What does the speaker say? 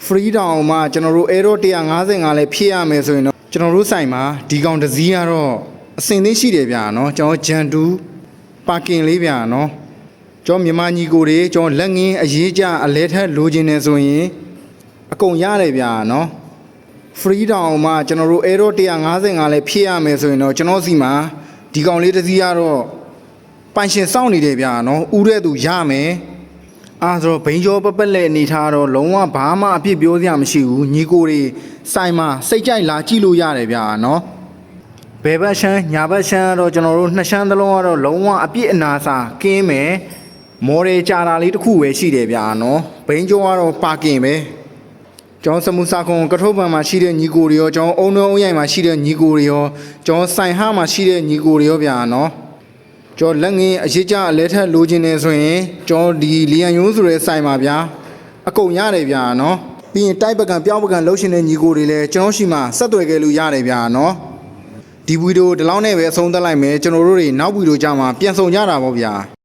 free down မှာကျွန်တော်တို့ error 155လည်းဖြည့်ရမယ်ဆိုရင်တော့ကျွန်တော်တို့ဆိုင်မှာဒီကောင်တစ်စီးကတော့အစင်သိရှိတယ်ဗျာနော်ကျွန်တော်ဂျန်တူပါကင်လေးဗျာနော်ကျွန်တော်မြန်မာညီကိုတွေကျွန်တော်လက်ငင်းအရေးကြအလဲထက်လိုချင်နေဆိုရင်အကုန်ရတယ်ဗျာနော် free down မှာကျွန်တော်တို့ error 155လည်းဖြည့်ရမယ်ဆိုရင်တော့ကျွန်တော်စီမှာဒီကောင်လေးတစ်စီးကတော့ပိုင်ရှင်စောင့်နေတယ်ဗျာနော်ဥတဲ့သူရမယ်အားဆိုတော့ဘိန်းကျော်ပပက်လက်အနေထားတော့လုံးဝဘာမှအပြစ်ပြောစရာမရှိဘူးညီကိုတွေစိုင်မှာစိတ်ကြိုက်လာကြည့်လို့ရတယ်ဗျာနော်ဘယ်ဘက်ရှမ်းညာဘက်ရှမ်းကတော့ကျွန်တော်တို့နှစ်ရှမ်းသလုံးကတော့လုံးဝအပြစ်အနာစာကင်းမယ်မော်ဒယ်ကြာတာလေးတစ်ခုပဲရှိတယ်ဗျာနော်ဘိန်းကျော်ကတော့ပါကင်ပဲကျွန်တော်စမှုစာခွန်ကထုတ်ပံမှာရှိတဲ့ညီကိုတွေရောကျွန်တော်အုံနှုံးအုံရိုင်မှာရှိတဲ့ညီကိုတွေရောကျွန်တော်စိုင်ဟမှာရှိတဲ့ညီကိုတွေရောဗျာနော်ကျွန်တော်လက်ငင်းအရေးကြအလဲထက်လိုချင်နေဆိုရင်ကျွန်တော်ဒီလီယန်ယိုးဆိုတဲ့ဆိုင်ပါဗျာအကုန်ရတယ်ဗျာနော်ပြီးရင်တိုက်ပကံပြောင်းပကံလှုပ်ရှင်တဲ့ညီကိုတွေလည်းကျွန်တော်ရှိမှဆက်သွယ်ခဲ့လို့ရတယ်ဗျာနော်ဒီဗီဒီယိုဒီလောက်နဲ့ပဲအဆုံးသတ်လိုက်မယ်ကျွန်တော်တို့တွေနောက်ဗီဒီယိုကြမှာပြန်ဆောင်ကြတာပေါ့ဗျာ